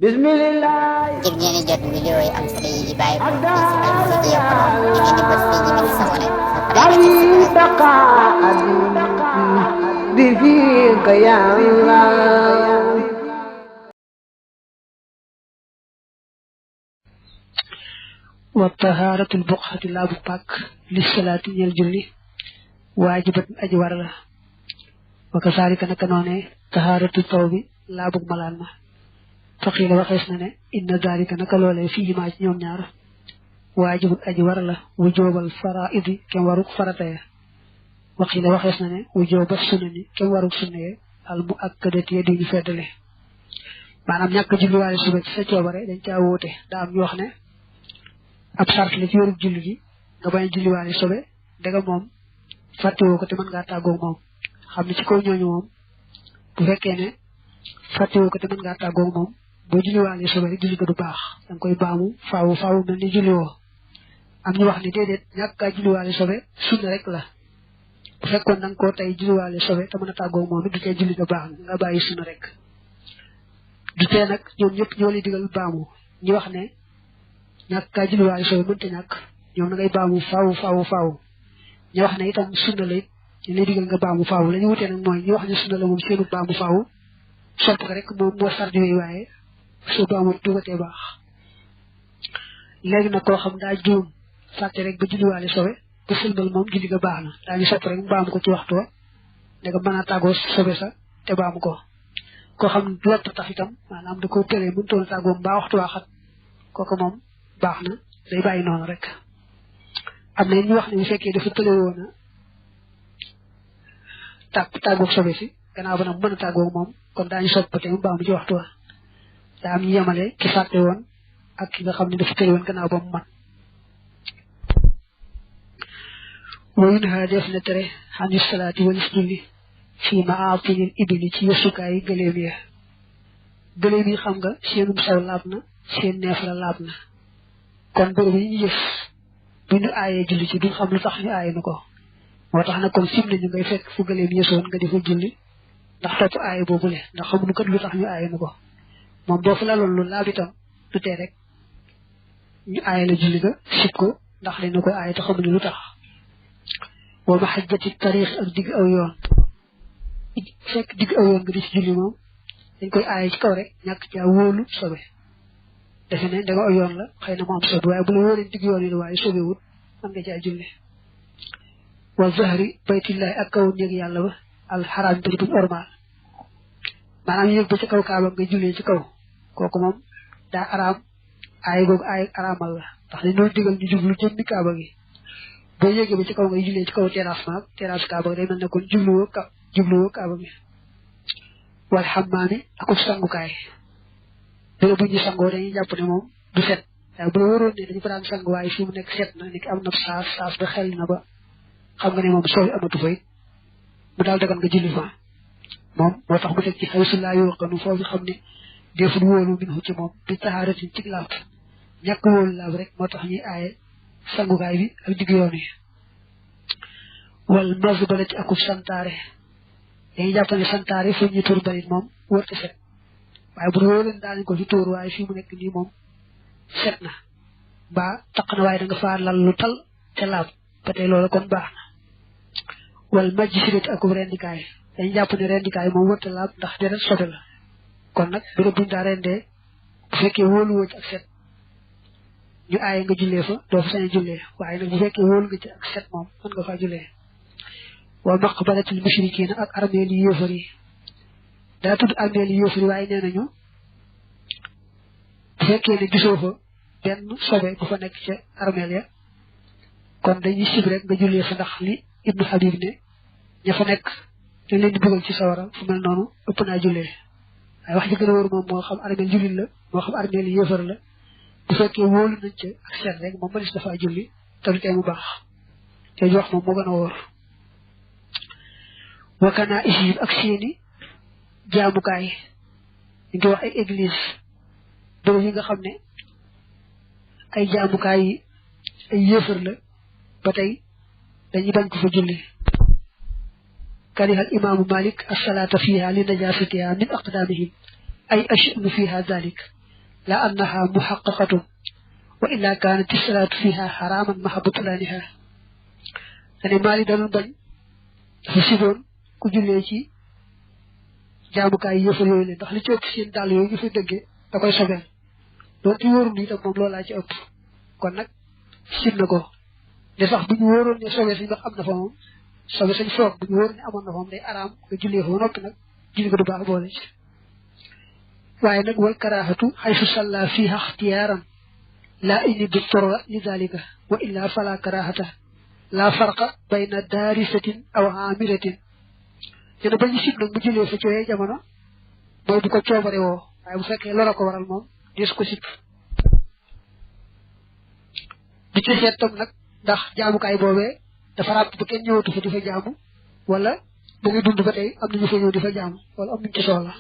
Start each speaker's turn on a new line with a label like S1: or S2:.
S1: Bismillah.
S2: ngir ngeen di jot vidéo yi am solo yi di bàyyi ko fii ci Al-Mouridiyyah Pro ngeen di bës fii ñu bind s'abonné
S1: بفيك يا الله.
S3: وطهارة البقعة لا بقاك للصلاة الجلي واجبة أجوار له وكذلك نكنوني طهارة الثوب لا بق ملالنا فقيل وخيسنا إن ذلك نكلولي فيه ما نيوم ñaar واجب أجوار له وجوب الفرائض كم وروك فرطيه وقيل وخيسنا وجوب السنن كم وروك سنه المؤكدة يدين فدله manam ñak julli waale suba ci sa ciobare dañ ca wote da am ñu wax ne ab sart la ci yoru julli gi nga bañ julli waale sobe daga mom fatte wo ko te man nga taggo mom xamni ci ko ñooñu mom bu fekke ne fatte wo ko te man nga taggo mom bo julli waale sobe julli ko du baax dang koy baamu faawu melni julli wo am ñu wax ni dedet ñak ka julli waale sobe sunna rek la bu fekkon nang ko tay julli waale sobe te mëna taggo mom du tay julli ko baax nga bayyi sunna rek du té nak ñoom ñëpp ñoo li digal baamu ñi wax ne ñak ka julli waale sobe mënta ñak ñoom na ngay baamu faawu ñi wax ne itam sunna la ñu lay digal nga baamu faawu lañu wuté nak moy ñi wax ne sunna la mom seenu baamu faawu sopp ko rek mom mo sardi wi waye su baamu dugaté baax légui nak ko xam da joom faté rek ba julli waale sobe bu sulmal mom julli ga baax na dañu sopp rek baamu ko ci waxtu wa daga mëna tago sobe sa té baamu ko xam lot tax itam manam da ko téré bu ton tago ba waxtu wa xat koko mom baxna day bayyi non rek am na ñu wax ni fekke dafa télé wona tago sobe ci gannaaw ba nak mëna tago mom kon dañu soppaté mu baamu ci waxtu wa da am yamale ki faté won ak ki nga xamni dafa télé won gannaaw ba mu man moyun ha def na téré hanu salati wal julli fi ma'atil ibli ci yesukay geleem ya geleem yi xam nga seenum saw labna seen neef la labna kon bëru yi ñu yef bu ñu ayé julli ci du xam lu tax ñu ayé nako motax na kon sim nañu ngay fekk fu geleem yesoon nga difa julli ndax top ayé bobu le ndax xamu kat lu tax ñu ayé nako mom do fa la lolu labitam du té rek ñu ayé la julli ga sipko ndax li nako ayé ta xamu lu tax wa mahajjati tarikh ak dig aw yoon fekk dig aw yoon nga di ci julli mom dañ koy ayé ci kaw rek ñak ci wolu sobe defé né da nga aw yoon la xeyna mo am sobe way bu la wone dig yoon yi way sobe wut man nga ci julli wa zahri baytillahi akaw ñeeg yalla ba al haram bi du normal manam ñeeg bu ci kaw kaaba nga julli ci kaw koku mom da haram ay gog ay haramal la tax ni no digal ñu jublu jëm ni kaaba gi bo yegge ba ci kaw nga julli ci kaw terrasse kaaba day melne kon jublu kaaba gi wal hammami akuf sangukaay dara bu ñu sango dañuy japp ne mom du set da bu wëron ne dañu fa daan sangu way fi mu nek set na nek am na saas ba xel na ba xam nga ne mom sooy amatu fay mu dal dagan nga julli fa mom motax mu tek ci xawsullah yo xanu fofu xamne defu wolu min hu ci mom bi taharati ci laaf ñak wolu laaf rek motax ñi ayé sangukaay bi ak digg yoon yi wal mazbalati akuf santare dañuy japp ne santare fu ñu tur balit mom wërta set waye bu wóolen dañ ko ci tour waye fi mu nek ni mom setna ba takna waye da nga fa lal lu tal te laab patay lolu kon baxna wal majsirat ak rendikaay dañ japp ne rendikaay mom wërta laab ndax dara sobe la kon nak bu buñ da rendé bu fekke wolu wo ci ak set ñu ayé nga jullé fa do fa sañ jullé waye nak bu fekke wolu nga ci ak set mom mën nga fa jullé wa maqbalatul mushrikin ak armeli yefari da tud armeli yefari waye nenañu bu fekke ne gisoo fa benn sobe bu fa nek ci armel ya kon dañuy sib rek nga jullé fa ndax li ibnu habib ne ña fa nek dañ leen di bëggal ci sawara fu mel nonu ëpp na jullé ay wax ji gëna wër mom mo xam armel julil la mo xam armel yefar la bu fekke wolu nañ ci ak set rek mom mënis dafa julli te lu tay mu baax te wax mom mo gëna wër wakana isib ak seeni jaamukaay ngi wax ay église do yi nga xamne ay jaamukaay ay yéefar la batay dañuy bañ ko fa julli kali al imam malik as-salata fiha li najasatiha min aqdamihim ay ashnu fiha dhalik la annaha muhaqqaqatun wa illa kanat as-salatu fiha haraman mahabbatulaniha dane mali dalul bañ dafa siboon ku jullee ci jaamukaay yëfal yooyu leen ndax li ci ëpp seen dàll yooyu ñu fa dëggee da koy sobeel doon ci wóorul itam moom loolaa ci ëpp kon nag sib na ko de sax bu ñu wóoroon ne sobe sañ wax am na fa moom sobe sañ foog bu ñu wóoroon ne amoon na fa moom day araam nga jullee fa ba noppi nag julli ko du baax boole ci waaye nag wal karaahatu xaysu salla fiha ixtiyaaran laa inni bi torra li dalika wa illa fala karaahata la farqa bayna daarisatin aw amiratin dina bañu sib nag mu jullee fa ci yooyu jamono mooy bu ko coobare woo waaye bu fekkee lora ko waral moom des ko sib di ci seet tam nag ndax jaamukaay boobee dafa ràbb ba kenn ñëwatu fa di fa jaamu wala ba ngi dund ba tey am nañu fa ñëw di fa jaamu wala am nañu ci soxla